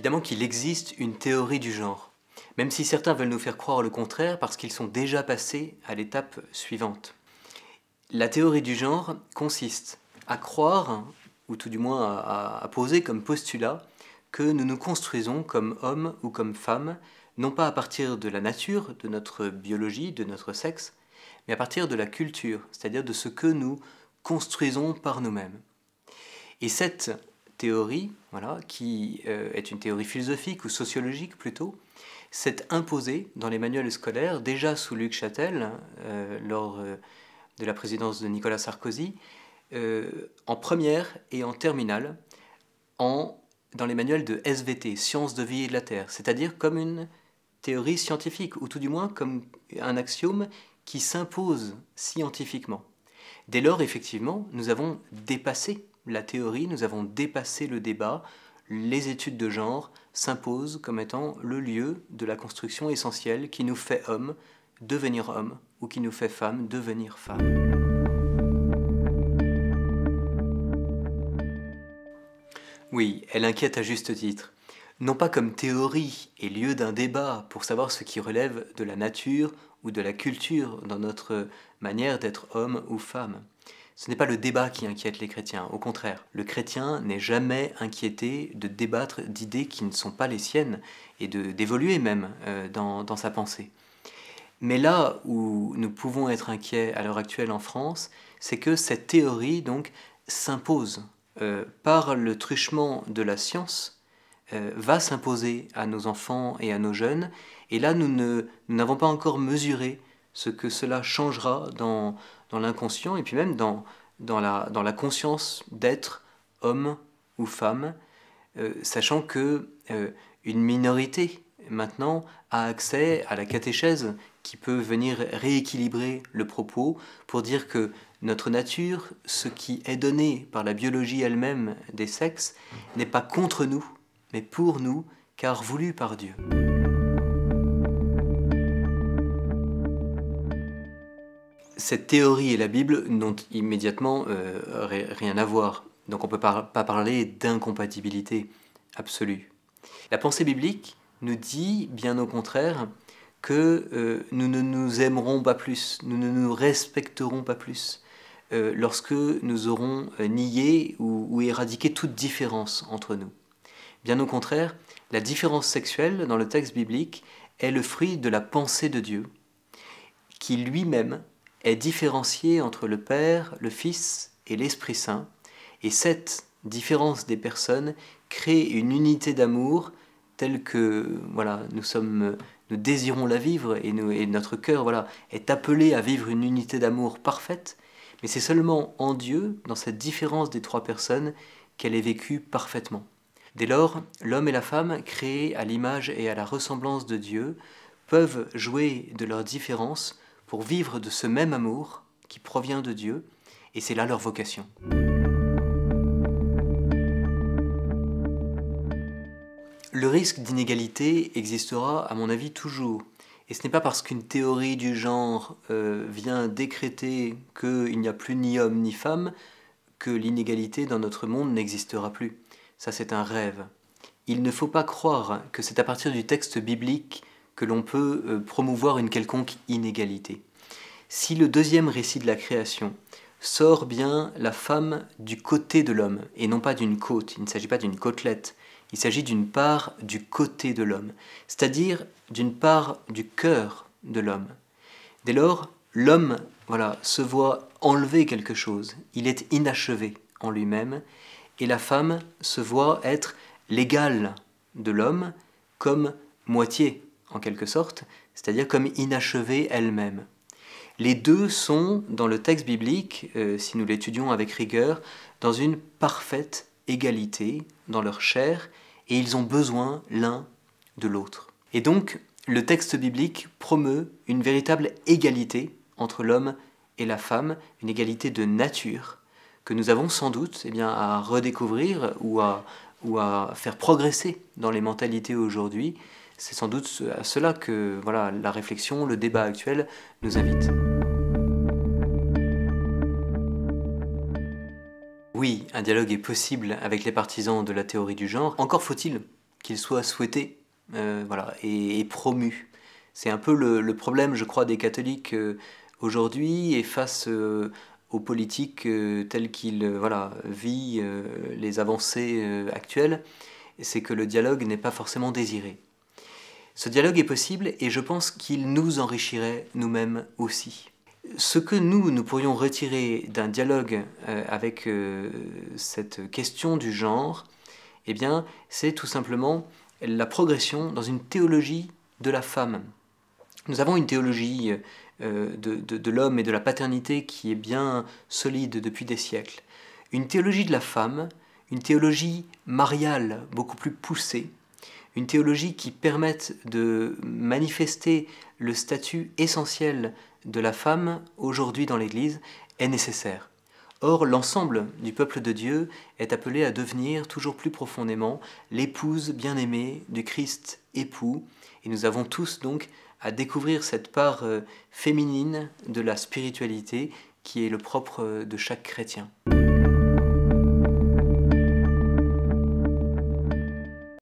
évidemment qu'il existe une théorie du genre, même si certains veulent nous faire croire le contraire parce qu'ils sont déjà passés à l'étape suivante. La théorie du genre consiste à croire, ou tout du moins à poser comme postulat, que nous nous construisons comme hommes ou comme femmes, non pas à partir de la nature, de notre biologie, de notre sexe, mais à partir de la culture, c'est-à-dire de ce que nous construisons par nous-mêmes. Et cette théorie, voilà, qui est une théorie philosophique ou sociologique plutôt, s'est imposée dans les manuels scolaires déjà sous Luc Chatel, lors de la présidence de Nicolas Sarkozy, en première et en terminale, dans les manuels de SVT, Sciences de vie et de la Terre, c'est-à-dire comme une théorie scientifique, ou tout du moins comme un axiome qui s'impose scientifiquement. Dès lors, effectivement, nous avons dépassé la théorie, nous avons dépassé le débat, les études de genre s'imposent comme étant le lieu de la construction essentielle qui nous fait homme, devenir homme, ou qui nous fait femme, devenir femme. Oui, elle inquiète à juste titre. Non pas comme théorie et lieu d'un débat pour savoir ce qui relève de la nature ou de la culture dans notre manière d'être homme ou femme. Ce n'est pas le débat qui inquiète les chrétiens, au contraire. Le chrétien n'est jamais inquiété de débattre d'idées qui ne sont pas les siennes et d'évoluer même dans sa pensée. Mais là où nous pouvons être inquiets à l'heure actuelle en France, c'est que cette théorie donc s'impose par le truchement de la science, va s'imposer à nos enfants et à nos jeunes. Et là, nous n'avons pas encore mesuré ce que cela changera dans l'inconscient et puis même dans la conscience d'être homme ou femme, sachant que une minorité maintenant a accès à la catéchèse qui peut venir rééquilibrer le propos pour dire que notre nature, ce qui est donné par la biologie elle-même des sexes, n'est pas contre nous, mais pour nous, car voulu par Dieu. Cette théorie et la Bible n'ont immédiatement rien à voir, donc on ne peut pas parler d'incompatibilité absolue. La pensée biblique nous dit, bien au contraire, que nous ne nous aimerons pas plus, nous ne nous respecterons pas plus, lorsque nous aurons nié ou éradiqué toute différence entre nous. Bien au contraire, la différence sexuelle dans le texte biblique est le fruit de la pensée de Dieu, qui lui-même est différencié entre le Père, le Fils et l'Esprit Saint, et cette différence des personnes crée une unité d'amour telle que voilà, nous désirons la vivre et notre cœur voilà, est appelé à vivre une unité d'amour parfaite, mais c'est seulement en Dieu, dans cette différence des trois personnes, qu'elle est vécue parfaitement. Dès lors, l'homme et la femme, créés à l'image et à la ressemblance de Dieu, peuvent jouer de leurs différences pour vivre de ce même amour qui provient de Dieu, et c'est là leur vocation. Le risque d'inégalité existera, à mon avis, toujours. Et ce n'est pas parce qu'une théorie du genre vient décréter qu'il n'y a plus ni homme ni femme que l'inégalité dans notre monde n'existera plus. Ça, c'est un rêve. Il ne faut pas croire que c'est à partir du texte biblique que l'on peut promouvoir une quelconque inégalité. Si le deuxième récit de la création sort bien la femme du côté de l'homme, et non pas d'une côte, il ne s'agit pas d'une côtelette, il s'agit d'une part du côté de l'homme, c'est-à-dire d'une part du cœur de l'homme. Dès lors, l'homme se voit enlever quelque chose, il est inachevé en lui-même, et la femme se voit être l'égale de l'homme comme moitié, en quelque sorte, c'est-à-dire comme inachevée elle-même. Les deux sont, dans le texte biblique, si nous l'étudions avec rigueur, dans une parfaite égalité dans leur chair, et ils ont besoin l'un de l'autre. Et donc, le texte biblique promeut une véritable égalité entre l'homme et la femme, une égalité de nature, que nous avons sans doute à redécouvrir ou à faire progresser dans les mentalités aujourd'hui. C'est sans doute à cela que la réflexion, le débat actuel nous invite. Oui, un dialogue est possible avec les partisans de la théorie du genre. Encore faut-il qu'il soit souhaité voilà, et promu. C'est un peu le problème, je crois, des catholiques aujourd'hui et face aux politiques tels qu'ils voilà, vivent les avancées actuelles, c'est que le dialogue n'est pas forcément désiré. Ce dialogue est possible et je pense qu'il nous enrichirait nous-mêmes aussi. Ce que nous pourrions retirer d'un dialogue avec cette question du genre, eh bien, c'est tout simplement la progression dans une théologie de la femme. Nous avons une théologie de l'homme et de la paternité qui est bien solide depuis des siècles. Une théologie de la femme, une théologie mariale beaucoup plus poussée, une théologie qui permette de manifester le statut essentiel de la femme aujourd'hui dans l'Église est nécessaire. Or, l'ensemble du peuple de Dieu est appelé à devenir toujours plus profondément l'épouse bien-aimée du Christ époux, et nous avons tous donc à découvrir cette part féminine de la spiritualité qui est le propre de chaque chrétien.